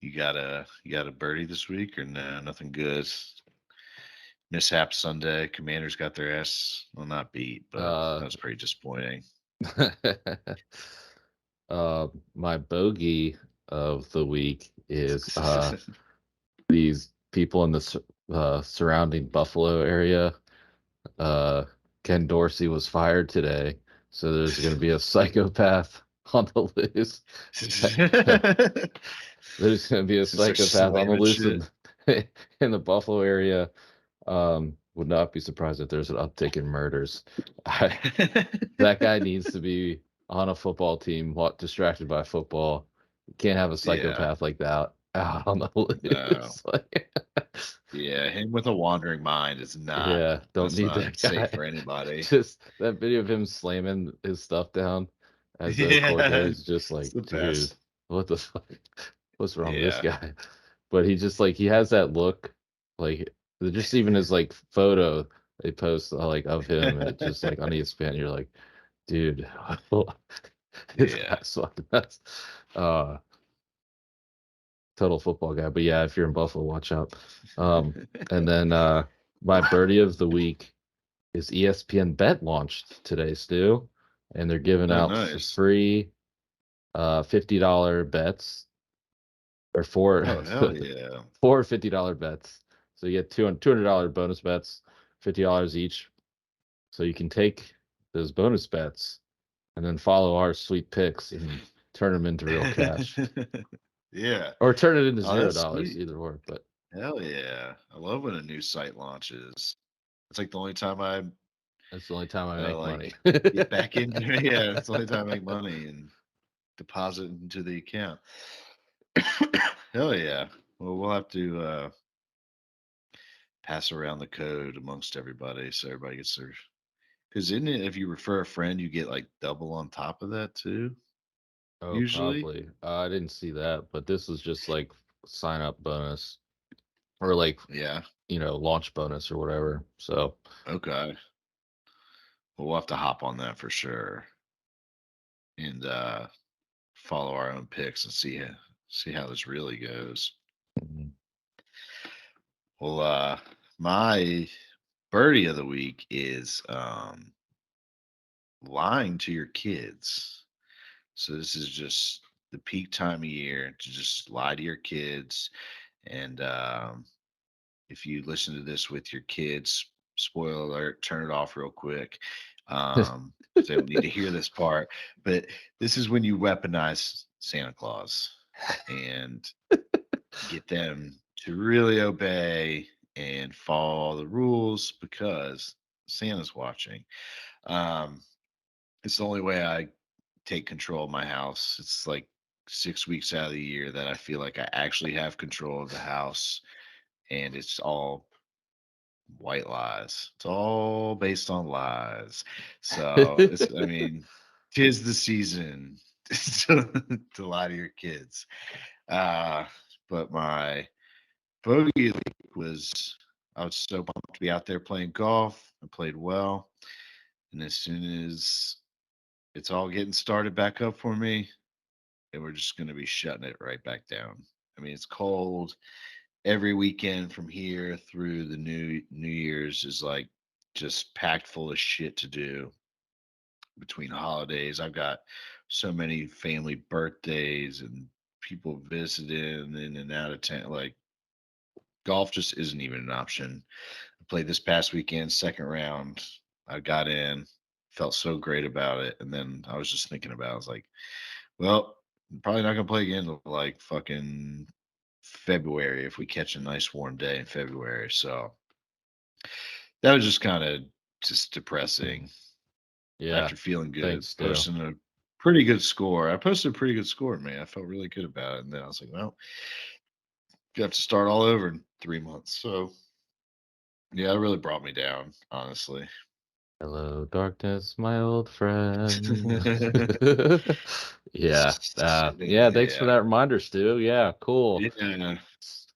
Speaker 1: you got a birdie this week or no? Nothing good. Mishap Sunday. Commanders got their ass well not beat, but
Speaker 2: uh
Speaker 1: that was pretty disappointing.
Speaker 2: my bogey of the week is these people in the surrounding Buffalo area. Uh, Ken Dorsey was fired today, so there's going to be a psychopath on the loose. There's going to be a
Speaker 1: Since they're
Speaker 2: psychopath on the
Speaker 1: slamming
Speaker 2: loose
Speaker 1: shit.
Speaker 2: in, in the Buffalo area. Would not be surprised if there's an uptick in murders. That guy needs to be on a football team, what distracted by football. You can't have a
Speaker 1: Yeah.
Speaker 2: psychopath like that out on the
Speaker 1: No.
Speaker 2: loose. Like,
Speaker 1: Yeah, him with a wandering mind is not
Speaker 2: yeah, don't
Speaker 1: that's
Speaker 2: need
Speaker 1: not
Speaker 2: that
Speaker 1: safe
Speaker 2: guy.
Speaker 1: for anybody.
Speaker 2: Just that video of him slamming his stuff down as the court
Speaker 1: Yeah.
Speaker 2: goes, just
Speaker 1: It's
Speaker 2: like,
Speaker 1: the
Speaker 2: dude,
Speaker 1: best.
Speaker 2: what the fuck? What's wrong with this
Speaker 1: Yeah.
Speaker 2: guy? But he just like he has that look, like just even his like photo they post like of him, it just like on ESPN, you're like, dude, His
Speaker 1: Yeah.
Speaker 2: eyes fucking nuts. Uh, Total football guy. But yeah, if you're in Buffalo, watch out. And then my birdie of the week is ESPN Bet launched today, Stu, and they're giving
Speaker 1: Oh,
Speaker 2: out for
Speaker 1: nice.
Speaker 2: free $50 bets or four
Speaker 1: Oh, hell yeah.
Speaker 2: four $50 bets. So you get $200 bonus bets, $50 each. So you can take those bonus bets and then follow our sweet picks and turn them into real cash.
Speaker 1: Yeah.
Speaker 2: Or turn it into
Speaker 1: Oh,
Speaker 2: zero
Speaker 1: that's
Speaker 2: dollars,
Speaker 1: sweet.
Speaker 2: either or. But
Speaker 1: Hell yeah. I love when a new site launches. It's like the only time I
Speaker 2: that's the only time I make money.
Speaker 1: like get back into yeah, it's the only time I make money and deposit into the account. Hell yeah. Well, we'll have to pass around the code amongst everybody so everybody gets their because isn't it if you refer a friend you get like double on top of that too,
Speaker 2: Oh,
Speaker 1: usually?
Speaker 2: probably. I didn't see that, but this is just like sign up bonus or like,
Speaker 1: Yeah.
Speaker 2: launch bonus or whatever. So,
Speaker 1: Okay. Well, we'll have to hop on that for sure and follow our own picks and see how this really goes.
Speaker 2: mhm.
Speaker 1: Well, my birdie of the week is lying to your kids. So this is just the peak time of year to just lie to your kids. And if you listen to this with your kids, spoiler alert, turn it off real quick. 'Cause they don't need to hear this part. But this is when you weaponize Santa Claus and get them to really obey and follow the rules because Santa's watching. Um, it's the only way I take control of my house. It's like 6 weeks out of the year that I feel like I actually have control of the house, and it's all white lies. It's all based on lies. So I mean, tis the season to lie to your kids. Uh, but my bogey of the week was I was so pumped to be out there playing golf. I played well. And as soon as it's all getting started back up for me, and we're just going to be shutting it right back down. I mean, it's cold every weekend from here through the New Year's is like just packed full of shit to do between holidays. I've got so many family birthdays and people visiting in and out of town. Like golf just isn't even an option. I played this past weekend, second round. I got in, felt so great about it, and then I was just thinking about. It. I was like, well, I'm probably not gonna play again till like fucking February if we catch a nice warm day in February. So that was just kind of just
Speaker 2: Mm.
Speaker 1: depressing
Speaker 2: Yeah.
Speaker 1: after feeling good,
Speaker 2: Thanks, Stu.
Speaker 1: posting a pretty good score. I posted a pretty good score, man. I felt really good about it. And then I was like, well, you have to start all over in 3 months. So yeah, it really brought me down, honestly.
Speaker 2: Hello, darkness, my old friend. Yeah. Yeah. Thanks for
Speaker 1: Yeah.
Speaker 2: that reminder, Stu. Yeah. Cool.
Speaker 1: Yeah.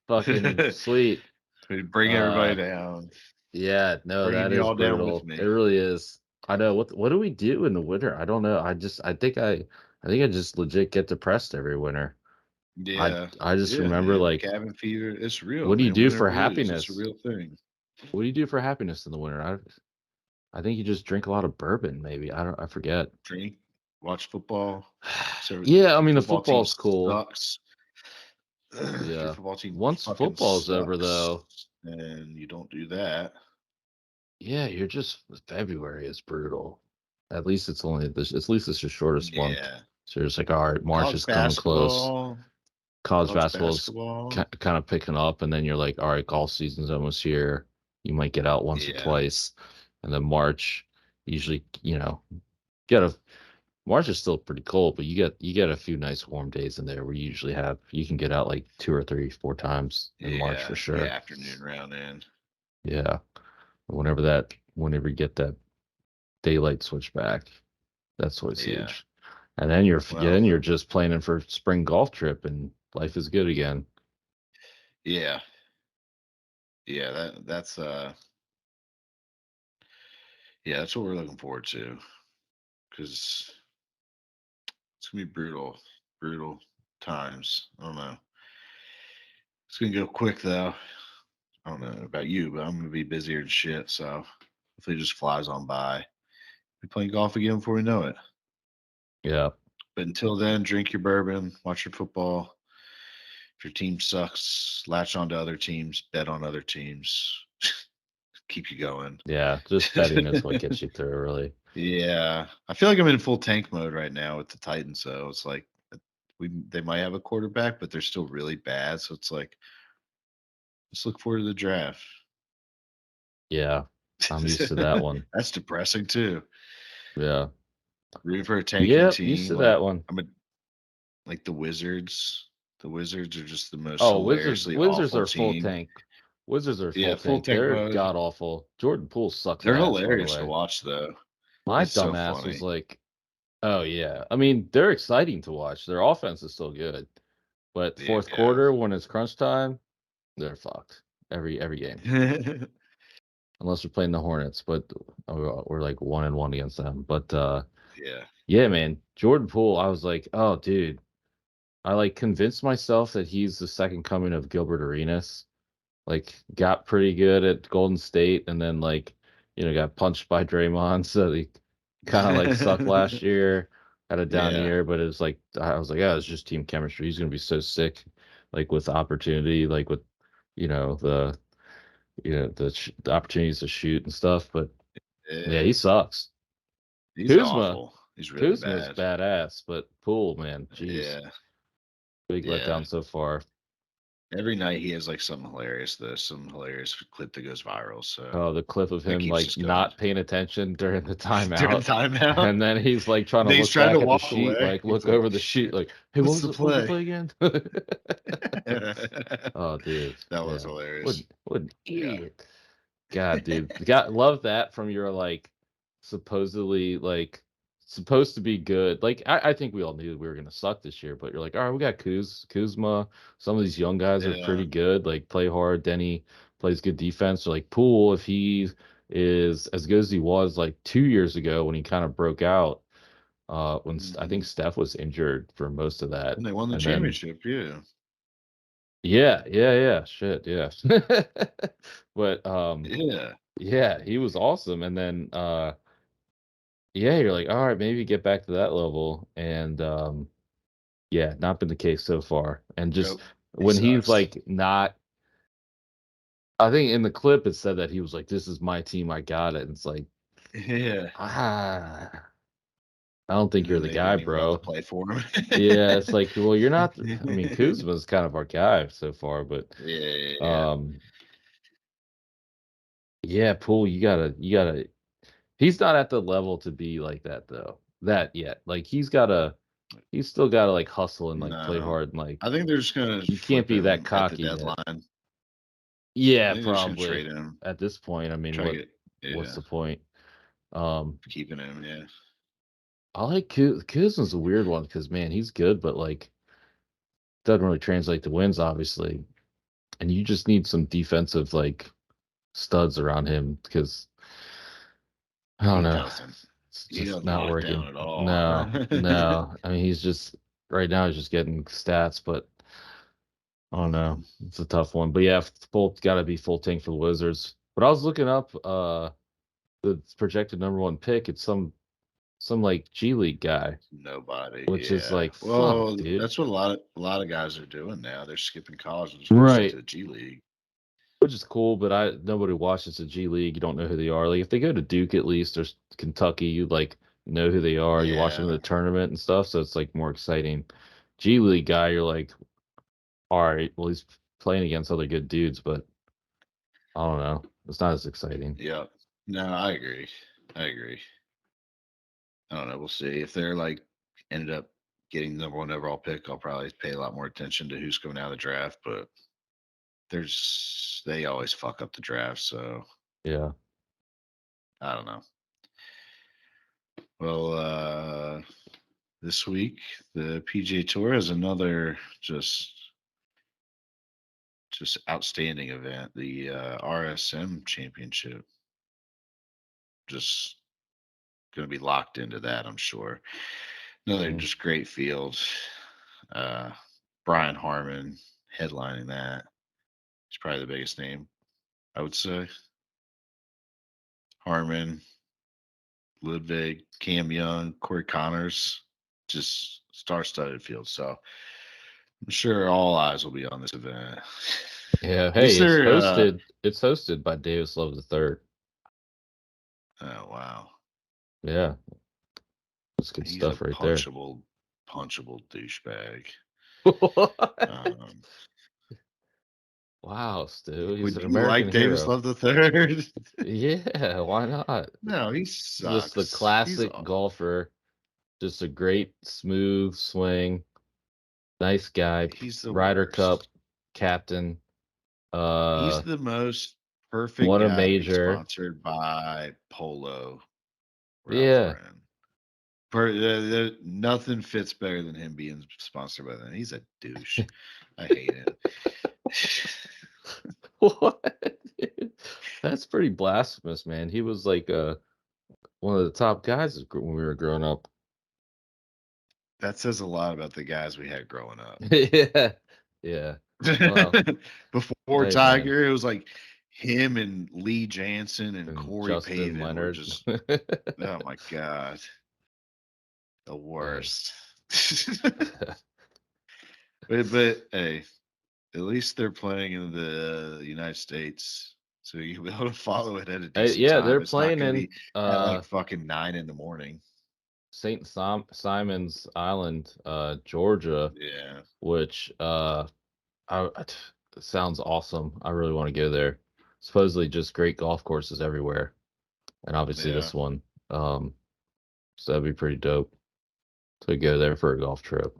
Speaker 2: Fucking sweet.
Speaker 1: Bring everybody
Speaker 2: Uh,
Speaker 1: down.
Speaker 2: yeah. No,
Speaker 1: Bringing
Speaker 2: that
Speaker 1: you
Speaker 2: is
Speaker 1: all down with
Speaker 2: brutal. It
Speaker 1: me.
Speaker 2: really is. I know. What do we do in the winter? I don't know. I think I just legit get depressed every winter. I
Speaker 1: Yeah.
Speaker 2: I just
Speaker 1: Yeah,
Speaker 2: remember
Speaker 1: man.
Speaker 2: like,
Speaker 1: Cabin fever. It's real,
Speaker 2: what do you
Speaker 1: man.
Speaker 2: do
Speaker 1: Winter
Speaker 2: for
Speaker 1: blues. It's a
Speaker 2: happiness?
Speaker 1: real thing.
Speaker 2: What do you do for happiness in the winter? I think you just drink a lot of bourbon, maybe. I forget.
Speaker 1: Drink, watch football. So
Speaker 2: Yeah, I
Speaker 1: your
Speaker 2: mean the
Speaker 1: football team
Speaker 2: football's cool.
Speaker 1: sucks. If your
Speaker 2: Yeah.
Speaker 1: football team
Speaker 2: Once
Speaker 1: fucking
Speaker 2: football's over though,
Speaker 1: sucks and you don't do that.
Speaker 2: yeah, you're just February is brutal. At least it's only this at least it's the shortest month.
Speaker 1: Yeah.
Speaker 2: So it's like, all right, March
Speaker 1: College
Speaker 2: is coming close.
Speaker 1: basketball.
Speaker 2: College
Speaker 1: College
Speaker 2: basketball's
Speaker 1: basketball.
Speaker 2: kind of picking up, and then you're like, all right, golf season's almost here. You might get out once or
Speaker 1: Yeah.
Speaker 2: twice, and then March usually, get a March is still pretty cold, but you get a few nice warm days in there where you can get out like two or three, four times in March for
Speaker 1: Yeah. The
Speaker 2: sure.
Speaker 1: afternoon round in.
Speaker 2: Yeah, whenever you get that daylight switch back, that's always
Speaker 1: Yeah.
Speaker 2: huge. And then
Speaker 1: Well,
Speaker 2: you're just planning for spring golf trip, and life is good again.
Speaker 1: yeah. Yeah, that's what we're looking forward to. Cause It's gonna be brutal, brutal times. I don't know. It's gonna go quick though. I don't know about you, but I'm gonna be busier than shit. So hopefully it just flies on by. Be playing golf again before we know it.
Speaker 2: Yeah.
Speaker 1: But until then, drink your bourbon, watch your football. If your team sucks, latch on to other teams, bet on other teams. Keep you going.
Speaker 2: Yeah. Just betting is what gets you through, really.
Speaker 1: Yeah, I feel like I'm in full tank mode right now with the Titans. So it's like they might have a quarterback, but they're still really bad. So it's like just look forward to the draft.
Speaker 2: Yeah. I'm used to that one.
Speaker 1: That's depressing too.
Speaker 2: Yeah.
Speaker 1: Rooting for a tanking
Speaker 2: Yep. Used
Speaker 1: team,
Speaker 2: to
Speaker 1: like
Speaker 2: that one.
Speaker 1: I'm a like the Wizards. The Wizards are just the most
Speaker 2: Oh, Wizards.
Speaker 1: hilariously
Speaker 2: Wizards
Speaker 1: awful
Speaker 2: are full
Speaker 1: team.
Speaker 2: tank. Wizards are
Speaker 1: Yeah,
Speaker 2: full
Speaker 1: full
Speaker 2: tank.
Speaker 1: tank
Speaker 2: They're
Speaker 1: mode.
Speaker 2: god awful. Jordan Poole sucks
Speaker 1: They're
Speaker 2: ass, by the
Speaker 1: hilarious to
Speaker 2: way.
Speaker 1: watch though.
Speaker 2: My
Speaker 1: It's so
Speaker 2: dumbass was
Speaker 1: funny.
Speaker 2: like, "Oh yeah." I mean, they're exciting to watch. Their offense is still good, but fourth
Speaker 1: Yeah.
Speaker 2: quarter when it's crunch time, they're fucked every game unless we're playing the Hornets. But we're like 1-1 against them. But
Speaker 1: Yeah.
Speaker 2: yeah, man, Jordan Poole. I was like, "Oh, dude." I like convinced myself that he's the second coming of Gilbert Arenas. Like got pretty good at Golden State and then like, got punched by Draymond. So he kind of like sucked last year, had a down
Speaker 1: Yeah.
Speaker 2: year, but it was like I was like, yeah, it's just team chemistry. He's gonna be so sick, like with opportunity, like with you know the the opportunities to shoot and stuff. But yeah,
Speaker 1: Yeah.
Speaker 2: he sucks.
Speaker 1: He's
Speaker 2: Kuzma,
Speaker 1: awful. He's really
Speaker 2: Kuzma's
Speaker 1: bad.
Speaker 2: badass, but Poole, man, jeez,
Speaker 1: Yeah.
Speaker 2: big
Speaker 1: Yeah.
Speaker 2: letdown so far.
Speaker 1: Every night he has like something hilarious, some hilarious clip that goes viral. So
Speaker 2: Oh, the clip of
Speaker 1: that
Speaker 2: him,
Speaker 1: keeps
Speaker 2: like,
Speaker 1: us going.
Speaker 2: not paying attention during the
Speaker 1: During
Speaker 2: timeout,
Speaker 1: timeout,
Speaker 2: and then he's, like, trying to
Speaker 1: he's
Speaker 2: look
Speaker 1: trying to
Speaker 2: back at the
Speaker 1: walk
Speaker 2: sheet,
Speaker 1: away.
Speaker 2: like,
Speaker 1: It's
Speaker 2: look
Speaker 1: like,
Speaker 2: over the sheet, like, "Hey,
Speaker 1: what's the
Speaker 2: what was the
Speaker 1: play?
Speaker 2: play again?"
Speaker 1: That
Speaker 2: Oh, dude,
Speaker 1: was
Speaker 2: yeah. What
Speaker 1: hilarious.
Speaker 2: what an
Speaker 1: Yeah.
Speaker 2: idiot. God, dude, got love that from your like supposedly like supposed to be good. Like I think we all knew we were gonna suck this year, but you're like, all right, we got Kuzma. Some of these young guys are
Speaker 1: Yeah.
Speaker 2: pretty good. Like play hard. Denny plays good defense. Or like Poole, if he is as good as he was like 2 years ago when he kind of broke out. When I think
Speaker 1: Hmm.
Speaker 2: Steph was injured for most of that,
Speaker 1: And they won the
Speaker 2: and then
Speaker 1: championship. Yeah.
Speaker 2: yeah, shit, yeah. But
Speaker 1: Yeah.
Speaker 2: yeah, he was awesome. And then yeah, you're like, all right, maybe get back to that level. And yeah, not been the case so far. And just
Speaker 1: Nope. He
Speaker 2: when he's
Speaker 1: sucks.
Speaker 2: like not I think in the clip it said that he was like, "This is my team, I got it." And it's like,
Speaker 1: Yeah.
Speaker 2: ah, I don't think
Speaker 1: And
Speaker 2: you're
Speaker 1: then
Speaker 2: the
Speaker 1: they
Speaker 2: guy,
Speaker 1: didn't even run the
Speaker 2: bro.
Speaker 1: play for him.
Speaker 2: Yeah, it's like, well, you're not I mean, Kuzma's kind of our guy so far, but
Speaker 1: Yeah.
Speaker 2: um yeah, Poole, you gotta he's not at the level to be like that though. That yet. Like he's still gotta like hustle and like play
Speaker 1: No.
Speaker 2: hard and like
Speaker 1: I think they're just gonna
Speaker 2: you can't
Speaker 1: flip
Speaker 2: be that
Speaker 1: him at the
Speaker 2: cocky yet.
Speaker 1: deadline. I
Speaker 2: Yeah,
Speaker 1: think they're just gonna
Speaker 2: probably.
Speaker 1: trade him.
Speaker 2: At this point, I mean,
Speaker 1: Try to get
Speaker 2: what's
Speaker 1: yeah,
Speaker 2: the point? Um,
Speaker 1: keeping him, yeah.
Speaker 2: I like Kuzma's a weird one because man, he's good, but like doesn't really translate to wins, obviously. And you just need some defensive like studs around him because I don't
Speaker 1: He
Speaker 2: know,
Speaker 1: doesn't.
Speaker 2: it's
Speaker 1: He
Speaker 2: just
Speaker 1: doesn't
Speaker 2: not
Speaker 1: lock
Speaker 2: working.
Speaker 1: down at all.
Speaker 2: No, no. I mean, he's just right now he's just getting stats, but I don't know.
Speaker 1: Mhm.
Speaker 2: It's a tough one. But yeah, full got to be full tank for the Wizards. But I was looking up the projected number one pick. It's some like G League guy,
Speaker 1: Nobody,
Speaker 2: which is
Speaker 1: yeah.
Speaker 2: like fuck,
Speaker 1: Well,
Speaker 2: dude.
Speaker 1: that's what a lot of guys are doing now. They're skipping college and just going straight to
Speaker 2: Right.
Speaker 1: the G League.
Speaker 2: Which is cool, but I nobody watches the G League. You don't know who they are. Like if they go to Duke at least or Kentucky, you like know who they are. You watch them in
Speaker 1: Yeah,
Speaker 2: the tournament and stuff, so it's like more exciting. G League guy, you're like, all right, well he's playing against other good dudes, but I don't know. It's not as exciting.
Speaker 1: yeah. No, I agree. I agree. I don't know. We'll see if they're like ended up getting the number one overall pick. I'll probably pay a lot more attention to who's coming out of the draft. But they always fuck up the draft, so
Speaker 2: Yeah.
Speaker 1: I don't know. Well, this week the PGA Tour has another just outstanding event, the RSM Championship. Just going to be locked into that, I'm sure. Another
Speaker 2: Mhm.
Speaker 1: just great field. Uh, Brian Harmon headlining that. He's probably the biggest name, I would say. Harmon, Ludwig, Cam Young, Corey Connors, just star-studded field. So I'm sure all eyes will be on this event.
Speaker 2: Yeah,
Speaker 1: At least
Speaker 2: hey,
Speaker 1: they're.
Speaker 2: it's hosted by Davis Love III.
Speaker 1: Oh wow,
Speaker 2: Yeah, that's good
Speaker 1: he's a
Speaker 2: stuff right there.
Speaker 1: punchable douchebag.
Speaker 2: What?
Speaker 1: Um,
Speaker 2: Wow, Stu, he's
Speaker 1: would
Speaker 2: an
Speaker 1: you
Speaker 2: American
Speaker 1: like Davis
Speaker 2: hero.
Speaker 1: Love the third?
Speaker 2: Yeah, why not?
Speaker 1: No, he
Speaker 2: Just the
Speaker 1: sucks.
Speaker 2: classic golfer, just a great smooth swing, nice guy,
Speaker 1: He's the
Speaker 2: Ryder Cup
Speaker 1: worst.
Speaker 2: captain,
Speaker 1: He's
Speaker 2: uh,
Speaker 1: the most perfect
Speaker 2: won a
Speaker 1: guy to be
Speaker 2: major.
Speaker 1: sponsored by Polo Ralph
Speaker 2: Yeah.
Speaker 1: Lauren. Nothing fits better than him being sponsored by them. He's a douche. I hate him.
Speaker 2: What? That's pretty blasphemous, man. He was like one of the top guys when we were growing up.
Speaker 1: That says a lot about the guys we had growing up.
Speaker 2: Yeah. Yeah. Well,
Speaker 1: Before
Speaker 2: hey man,
Speaker 1: Tiger, it was like him and Lee Jansen and
Speaker 2: and
Speaker 1: Corey
Speaker 2: Justin
Speaker 1: Pavin were
Speaker 2: Leonard.
Speaker 1: just, oh my God, the
Speaker 2: Hey.
Speaker 1: worst. But hey, at least they're playing in the United States, so you'll be able to follow it at a decent
Speaker 2: Yeah,
Speaker 1: time.
Speaker 2: they're
Speaker 1: It's not
Speaker 2: playing
Speaker 1: going to
Speaker 2: in
Speaker 1: be at like fucking 9 in the morning.
Speaker 2: St. Simon's Island, Georgia,
Speaker 1: Yeah,
Speaker 2: which sounds awesome. I really want to go there. Supposedly just great golf courses everywhere, and obviously
Speaker 1: yeah.
Speaker 2: this one. Um, so that'd be pretty dope to go there for a golf trip.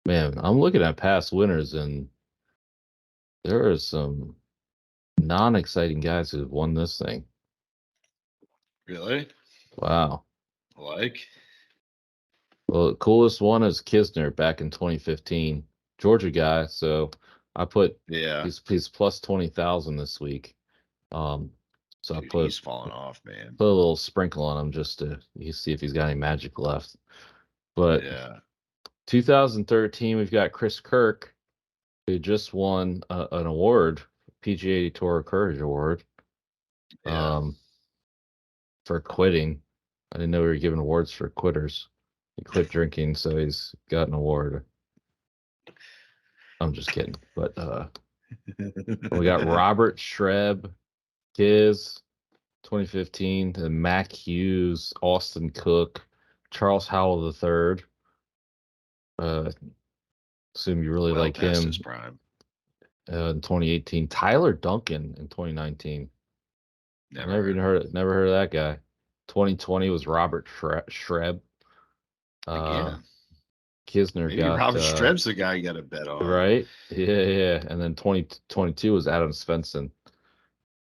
Speaker 2: Man, I'm looking at past winners, and there are some non-exciting guys who've won this thing.
Speaker 1: Really?
Speaker 2: Wow.
Speaker 1: Like?
Speaker 2: Well, the coolest one is Kisner back in 2015, Georgia guy. So I put
Speaker 1: Yeah.
Speaker 2: he's plus 20,000 this week. Um, so I
Speaker 1: Dude,
Speaker 2: put
Speaker 1: he's falling off, man.
Speaker 2: put a little sprinkle on him just to see if he's got any magic left. But
Speaker 1: Yeah.
Speaker 2: 2013, we've got Chris Kirk, who just won an award, PGA Tour Courage Award,
Speaker 1: Yeah.
Speaker 2: um, for quitting. I didn't know we were giving awards for quitters. He quit drinking, so he's got an award. I'm just kidding. But we got Robert Shreb, his 2015, and Mac Hughes, Austin Cook, Charles Howell III. Uh, assume you really
Speaker 1: Well
Speaker 2: like
Speaker 1: past his
Speaker 2: him.
Speaker 1: prime.
Speaker 2: In 2018, Tyler Duncan in 2019.
Speaker 1: Never heard of him.
Speaker 2: Never heard of that guy. 2020 was Robert Shreb. Uh,
Speaker 1: Again.
Speaker 2: Kisner
Speaker 1: Maybe
Speaker 2: got
Speaker 1: Robert Streb's the guy you got to bet on.
Speaker 2: right. Yeah, yeah. And then 2022 was Adam Svensson.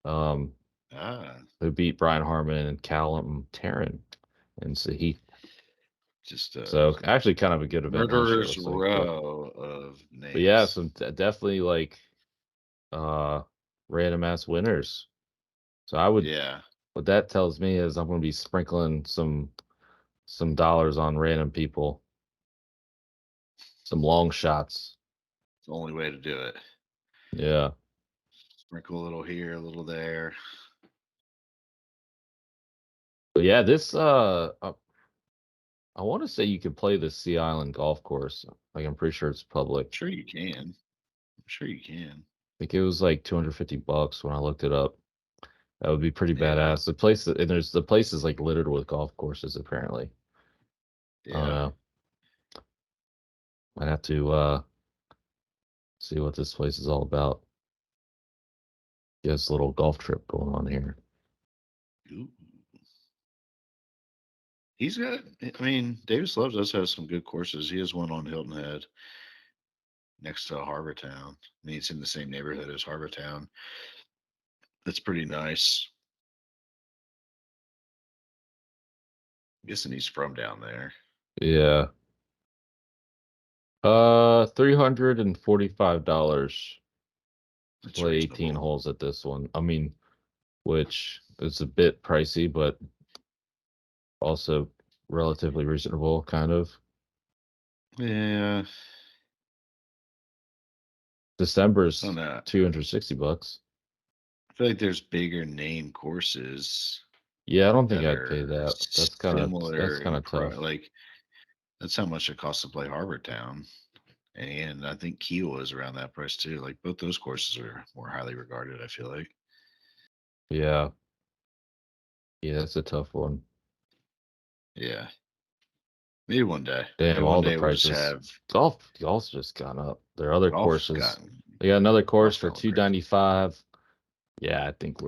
Speaker 2: Um,
Speaker 1: Ah,
Speaker 2: who beat Brian Harmon and Callum Tarrant and Sahith.
Speaker 1: just a
Speaker 2: So actually, kind of a good event last year, it
Speaker 1: murderer's
Speaker 2: looks like. But
Speaker 1: row of
Speaker 2: yeah,
Speaker 1: names.
Speaker 2: some definitely like uh random ass winners. So I would
Speaker 1: Yeah.
Speaker 2: what that tells me is I'm going to be sprinkling some dollars on random people, some long shots.
Speaker 1: It's the only way to do it.
Speaker 2: Yeah.
Speaker 1: Sprinkle a little here, a little there.
Speaker 2: But yeah, this I want to say you could play the Sea Island golf course. Like I'm pretty sure it's public.
Speaker 1: Sure you can. I'm sure you can.
Speaker 2: Like it was like $250 when I looked it up. That would be pretty
Speaker 1: Yeah.
Speaker 2: badass. The place is like littered with golf courses apparently. I don't
Speaker 1: Yeah.
Speaker 2: know. Might have to see what this place is all about. Get this little golf trip going on here.
Speaker 1: Ooh. He's got, I mean, Davis Love does have some good courses. He has one on Hilton Head next to Harbor Town. I mean, it's in the same neighborhood as Harbor Town. That's pretty nice. I'm guessing he's from down there.
Speaker 2: Yeah. $345 to
Speaker 1: That's
Speaker 2: play 18
Speaker 1: reasonable.
Speaker 2: holes at this one. I mean, which is a bit pricey, but also relatively reasonable, kind of.
Speaker 1: Yeah, I don't
Speaker 2: December's
Speaker 1: know.
Speaker 2: $260.
Speaker 1: I feel like there's bigger name courses
Speaker 2: Yeah, I don't think
Speaker 1: that
Speaker 2: I'd pay
Speaker 1: are
Speaker 2: that. That's
Speaker 1: similar
Speaker 2: kind
Speaker 1: in
Speaker 2: of tough.
Speaker 1: like that's how much it costs to play Harvard Town. And I think Kiel is around that price too. Like both those courses are more highly regarded, I feel like.
Speaker 2: Yeah, yeah, that's a tough one.
Speaker 1: Yeah. Maybe one day. Maybe
Speaker 2: Damn,
Speaker 1: one
Speaker 2: all the
Speaker 1: day we'll just
Speaker 2: prices.
Speaker 1: have
Speaker 2: Golf's just gone up. There are other
Speaker 1: golf
Speaker 2: courses.
Speaker 1: gotten
Speaker 2: They got another course
Speaker 1: golf's
Speaker 2: for
Speaker 1: going crazy.
Speaker 2: 295. Yeah, I think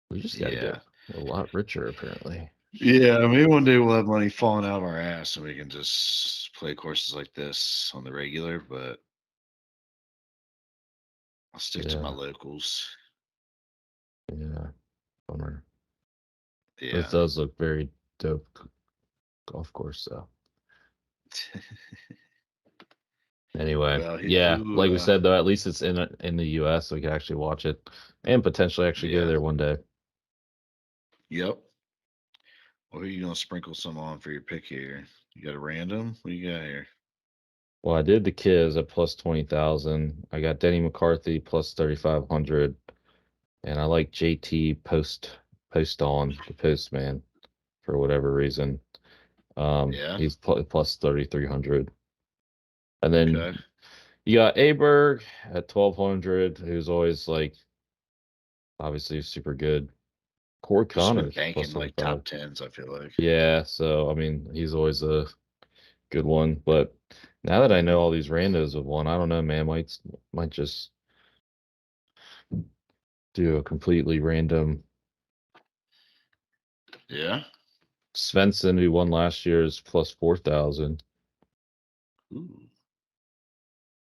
Speaker 2: we just got to get
Speaker 1: Yeah.
Speaker 2: a lot richer apparently.
Speaker 1: Yeah, maybe one day we'll have money falling out of our ass and we can just play courses like this on the regular, but I'll stick to my
Speaker 2: Yeah,
Speaker 1: locals.
Speaker 2: yeah, bummer. This
Speaker 1: Yeah.
Speaker 2: does look very dope golf course though. Anyway,
Speaker 1: Well,
Speaker 2: yeah,
Speaker 1: who
Speaker 2: like we said though, at least it's in the US so we can actually watch it and potentially actually go
Speaker 1: yeah.
Speaker 2: there one day.
Speaker 1: Yep. Well, who you gonna sprinkle some on for your pick here? You got a random? What you got here?
Speaker 2: Well, I did the Kids at plus 20,000. I got Denny McCarthy plus 3,500, and I like JT post on the postman for whatever reason.
Speaker 1: Yeah.
Speaker 2: He's plus 3,300. And then
Speaker 1: Okay.
Speaker 2: you got Aberg at 1,200, who's always like obviously super good. Corey
Speaker 1: He's been
Speaker 2: Connors plus
Speaker 1: banking like
Speaker 2: 25.
Speaker 1: top tens, I feel like.
Speaker 2: Yeah, so I mean he's always a good one. But now that I know
Speaker 1: Hmm.
Speaker 2: all these randos have won, I don't know, man. Might just do a completely random.
Speaker 1: Yeah.
Speaker 2: Svensson, who won last year, is plus 4,000.
Speaker 1: Ooh.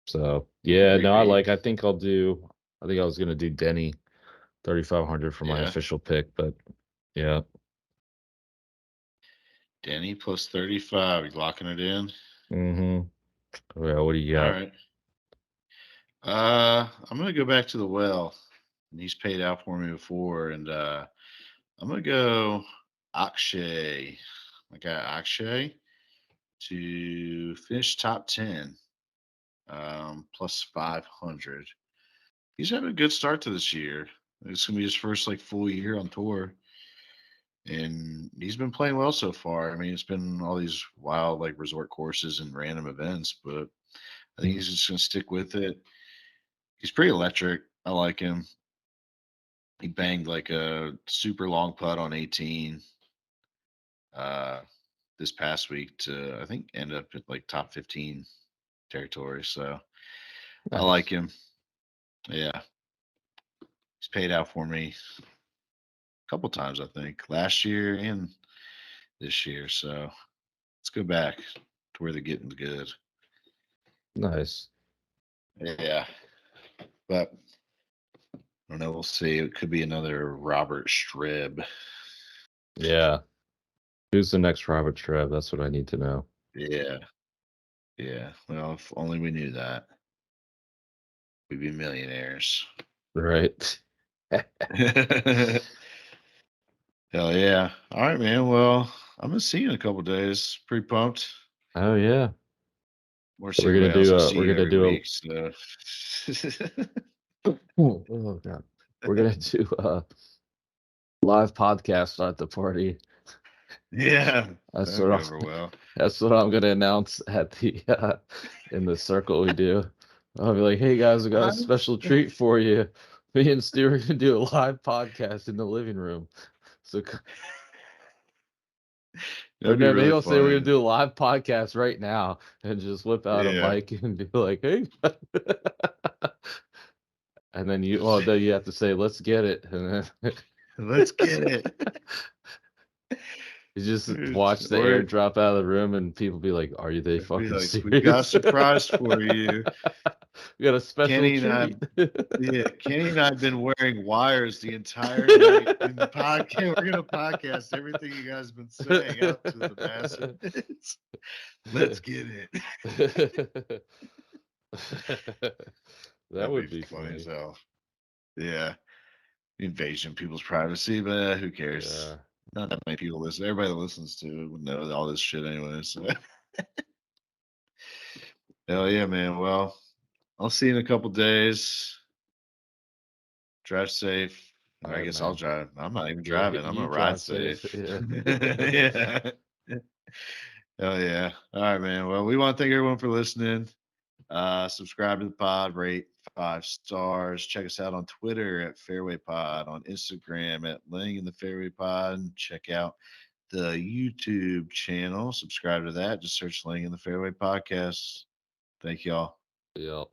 Speaker 2: So
Speaker 1: All
Speaker 2: yeah,
Speaker 1: right,
Speaker 2: no,
Speaker 1: Reed.
Speaker 2: I think I'll do. I think I was gonna do Denny 3,500 for my
Speaker 1: Yeah.
Speaker 2: official pick, but yeah.
Speaker 1: Denny plus 35. You locking it in?
Speaker 2: Mm-hmm. Yeah, what do you
Speaker 1: All
Speaker 2: got?
Speaker 1: right. I'm gonna go back to the well. And he's paid out for me before, and I'm gonna go Akshay. I got Akshay to finish top 10, plus 500. He's having a good start to this year. It's gonna be his first like full year on tour, and he's been playing well so far. I mean, it's been all these wild like resort courses and random events, but I think he's just gonna stick with it. He's pretty electric. I like him. He banged like a super long putt on 18 uh, this past week to I think end up at like top 15 territory. So I like
Speaker 2: Nice.
Speaker 1: him. Yeah, he's paid out for me a couple times I think last year and this year. So let's go back to where they're getting good.
Speaker 2: Nice.
Speaker 1: Yeah, but I don't know. We'll see. It could be another Robert Streb.
Speaker 2: Yeah. Who's the next Robert Trev? That's what I need to know.
Speaker 1: Yeah, yeah. Well, if only we knew that, we'd be millionaires.
Speaker 2: Right.
Speaker 1: Hell yeah. All right, man. Well, I'm gonna see you in a couple days. Pretty pumped.
Speaker 2: Oh yeah.
Speaker 1: More
Speaker 2: So
Speaker 1: see everybody else. I see
Speaker 2: we're
Speaker 1: you
Speaker 2: gonna
Speaker 1: every
Speaker 2: do
Speaker 1: week. So
Speaker 2: a oh god. We're gonna do a live podcast at the party.
Speaker 1: yeah,
Speaker 2: That's
Speaker 1: that'll
Speaker 2: what
Speaker 1: go
Speaker 2: I'm,
Speaker 1: over well.
Speaker 2: that's what I'm gonna announce at the in the circle we do. I'll be like, hey guys, I got a
Speaker 1: I'm-
Speaker 2: special treat for you. Me and Stu are gonna do a live podcast in the living room. So or
Speaker 1: That'd be
Speaker 2: no, maybe
Speaker 1: really
Speaker 2: I'll say we're gonna
Speaker 1: fun.
Speaker 2: do a live podcast right now and just whip out a
Speaker 1: Yeah.
Speaker 2: mic and be like, hey. And then then you have to say, let's get it. And then
Speaker 1: Let's get it.
Speaker 2: you just
Speaker 1: It's-
Speaker 2: watch the air
Speaker 1: Or
Speaker 2: drop out of the room and people be like, are you they
Speaker 1: it'd be
Speaker 2: fucking
Speaker 1: like, we've got a
Speaker 2: serious?
Speaker 1: surprise for you.
Speaker 2: We got a special
Speaker 1: Kenny and I,
Speaker 2: treat.
Speaker 1: yeah, Kenny and I have been wearing wires the entire night in the podcast. We're gonna podcast everything you guys have been saying out to the masses. Let's get it.
Speaker 2: That
Speaker 1: That'd be
Speaker 2: would be
Speaker 1: funny as
Speaker 2: funny.
Speaker 1: hell. Yeah. Invasion of people's privacy, but who cares?
Speaker 2: Yeah.
Speaker 1: Not that many people listen. Everybody that listens to it would know all this shit anyway. So hell yeah, man. Well, I'll see you in a couple days. Drive safe.
Speaker 2: All
Speaker 1: Or I
Speaker 2: right,
Speaker 1: guess I'll
Speaker 2: man.
Speaker 1: drive. I'm not even
Speaker 2: Yeah,
Speaker 1: driving. I'm
Speaker 2: you
Speaker 1: gonna ride
Speaker 2: drive safe.
Speaker 1: safe.
Speaker 2: Yeah.
Speaker 1: Yeah. Hell yeah. All right, man. Well, we want to thank everyone for listening. Subscribe to the pod, rate 5 stars. Check us out on Twitter at Fairway Pod, on Instagram at Laying in the Fairway Pod. And check out the YouTube channel. Subscribe to that. Just search Laying in the Fairway Podcast. Thank y'all.
Speaker 2: Yeah.